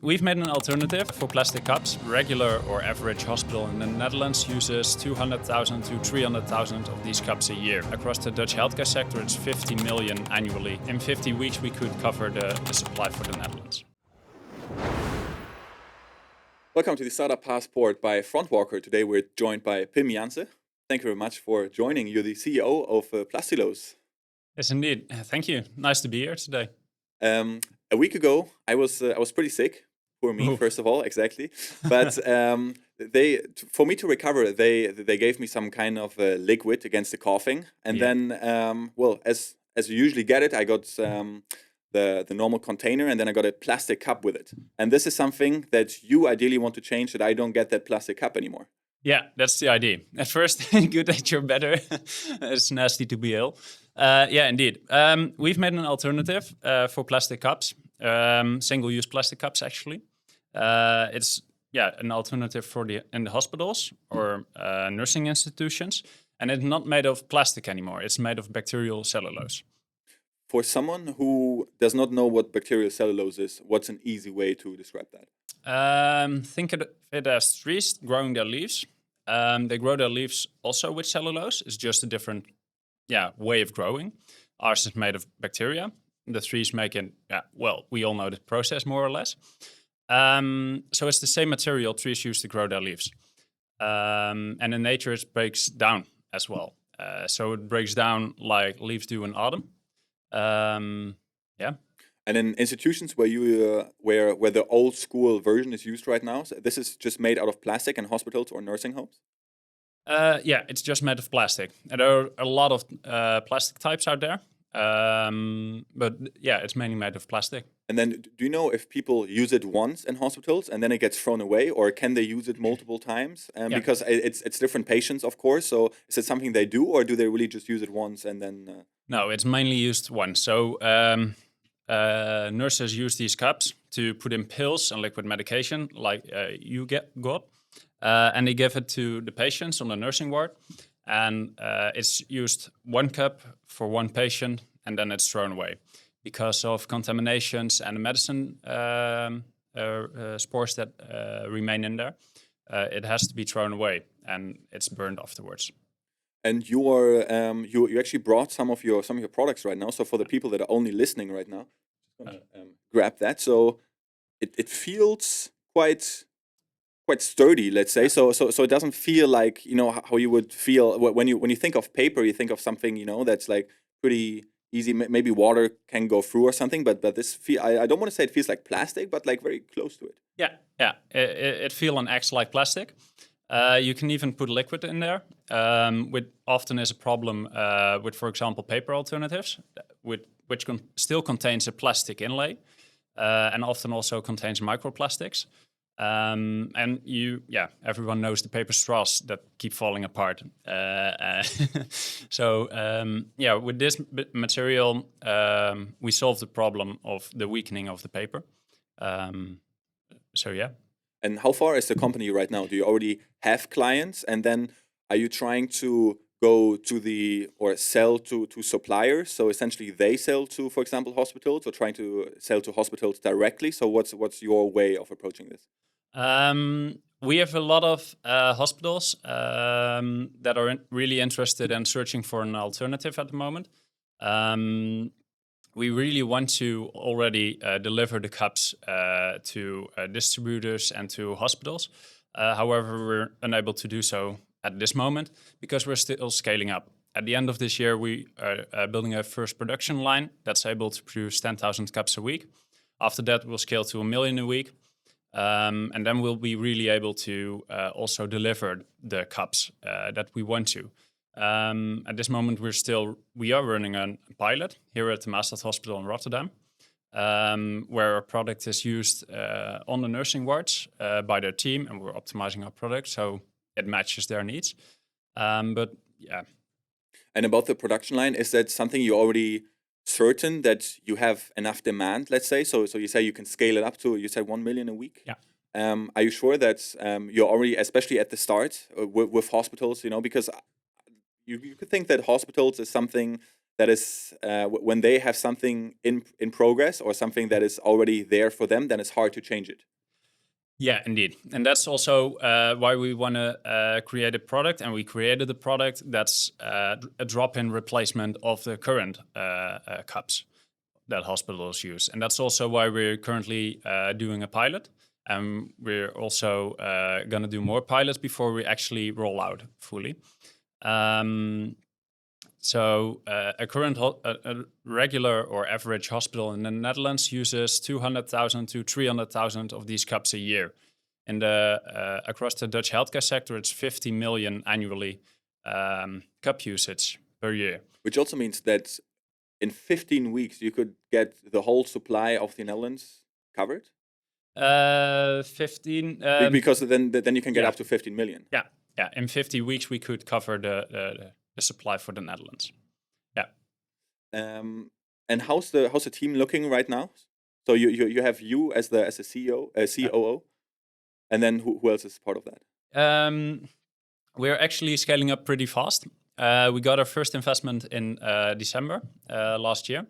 We've made an alternative for plastic cups. Regular or average hospital in the Netherlands uses 200,000 to 300,000 of these cups a year. Across the Dutch healthcare sector, it's 50 million annually. In 50 weeks, we could cover the supply for the Netherlands. Welcome to the Startup Passport by Frontwalker. Today we're joined by Pim Jansen. Thank you very much for joining. You're the CEO of Plastilose. Yes, indeed. Thank you. Nice to be here today. A week ago, I was pretty sick. For me, first of all, exactly. But for me to recover, they gave me some kind of liquid against the coughing, and then, as you usually get it, I got the normal container, and then I got a plastic cup with it. And this is something that you ideally want to change, that I don't get that plastic cup anymore. Yeah, that's the idea. At first, good that you're better. It's nasty to be ill. Yeah, indeed. We've made an alternative for plastic cups, single-use plastic cups, actually. It's an alternative for in the hospitals or nursing institutions, and it's not made of plastic anymore. It's made of bacterial cellulose. For someone who does not know what bacterial cellulose is, what's an easy way to describe that? Think of it as trees growing their leaves. They grow their leaves also with cellulose. It's just a different way of growing. Ours is made of bacteria. The trees make it, we all know the process more or less. So it's the same material trees use to grow their leaves. And in nature, it breaks down as well. So it breaks down like leaves do in autumn. And in institutions where the old school version is used right now, so this is just made out of plastic in hospitals or nursing homes? It's just made of plastic. And there are a lot of plastic types out there. But it's mainly made of plastic. And then do you know if people use it once in hospitals and then it gets thrown away, or can they use it multiple times? Because it's different patients, of course. So is it something they do, or do they really just use it once and then? No, it's mainly used once. So nurses use these cups to put in pills and liquid medication like you got. And they give it to the patients on the nursing ward. And it's used one cup for one patient, and then it's thrown away. Because of contaminations and the medicine spores that remain in there, it has to be thrown away, and it's burned afterwards. And you actually brought some of your products right now. So for the people that are only listening right now, grab that. So it feels quite sturdy, let's say. So it doesn't feel like, how you would feel when you think of paper. You think of something that's like pretty easy. Maybe water can go through or something. But this I don't want to say it feels like plastic, but like very close to it. Yeah. It feels and acts like plastic. You can even put liquid in there. Which often is a problem with, for example, paper alternatives, which still contains a plastic inlay, and often also contains microplastics. And everyone knows the paper straws that keep falling apart. With this material, we solve the problem of the weakening of the paper. And how far is the company right now? Do you already have clients? And then are you trying to go to or sell to suppliers? So essentially they sell to, for example, hospitals, or trying to sell to hospitals directly? So what's your way of approaching this? We have a lot of hospitals that are really interested and searching for an alternative at the moment. We really want to already deliver the cups to distributors and to hospitals. However, we're unable to do so at this moment because we're still scaling up. At the end of this year, we are building a first production line that's able to produce 10,000 cups a week. After that, we'll scale to 1 million a week. And then we'll be really able to also deliver the cups that we want to. At this moment, we are running a pilot here at the Maastad Hospital in Rotterdam, where our product is used on the nursing wards by their team, and we're optimizing our product so it matches their needs. And about the production line, is that something you already certain that you have enough demand, let's say? So you say you can scale it up to, you said 1 million a week? Yeah. Are you sure that you're already, especially at the start with hospitals, because you could think that hospitals is something that is when they have something in progress or something that is already there for them, then it's hard to change it. Yeah, indeed. And that's also why we want to create a product. And we created a product that's a drop-in replacement of the current cups that hospitals use. And that's also why we're currently doing a pilot. And we're also going to do more pilots before we actually roll out fully. So a regular or average hospital in the Netherlands uses 200,000 to 300,000 of these cups a year. And across the Dutch healthcare sector, it's 50 million annually cup usage per year. Which also means that in 15 weeks, you could get the whole supply of the Netherlands covered? 15... because then you can get up to 15 million. Yeah. In 50 weeks, we could cover the supply for the Netherlands. Yeah. And how's the team looking right now? So you have you as the CEO, COO, and then who else is part of that? We're actually scaling up pretty fast. We got our first investment in December last year,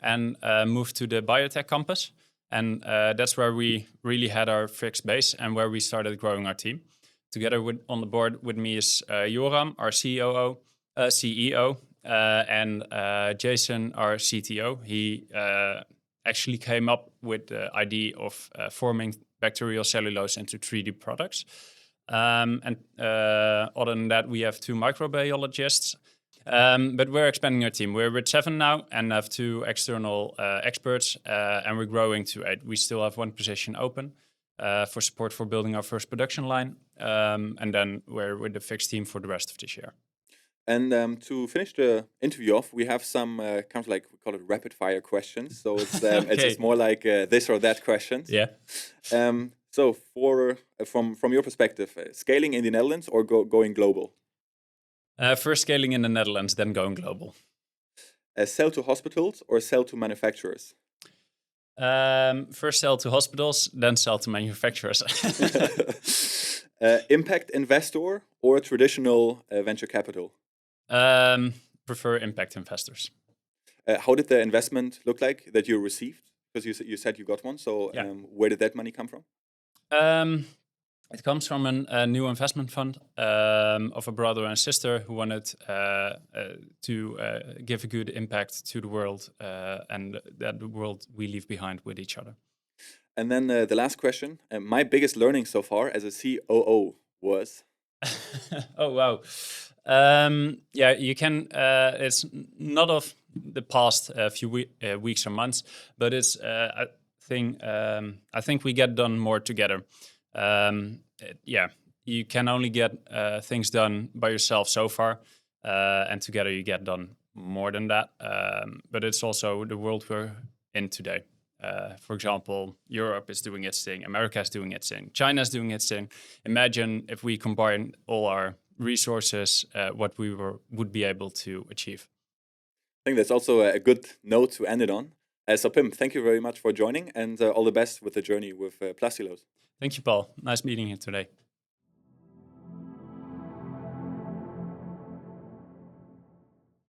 and moved to the biotech campus, and that's where we really had our fixed base and where we started growing our team. Together on the board with me is Joram, our CEO, and Jason, our CTO. He actually came up with the idea of forming bacterial cellulose into 3D products. And other than that, we have 2 microbiologists. But we're expanding our team. We're with 7 now and have 2 external experts, and we're growing to 8. We still have 1 position open for support for building our first production line. And then we're with the fixed team for the rest of this year. And to finish the interview off, we have some kind of like, we call it rapid fire questions. So it's it's more like this or that questions. Yeah. So from your perspective, scaling in the Netherlands or going global? First scaling in the Netherlands, then going global. Sell to hospitals or sell to manufacturers? First sell to hospitals, then sell to manufacturers. Impact investor or traditional venture capital? Prefer impact investors. How did the investment look like that you received? Because you said you got one. So where did that money come from? It comes from a new investment fund of a brother and sister who wanted to give a good impact to the world and that the world we leave behind with each other. And then the last question. My biggest learning so far as a COO was? Oh, wow. You can, it's not of the past few weeks or months, but it's a thing, I think we get done more together. You can only get things done by yourself so far, and together you get done more than that. But it's also the world we're in today. For example, Europe is doing its thing, America is doing its thing, China is doing its thing. Imagine if we combine all our resources, what we would be able to achieve. I think that's also a good note to end it on. So Pim, thank you very much for joining, and all the best with the journey with Plastilose. Thank you, Paul. Nice meeting you today.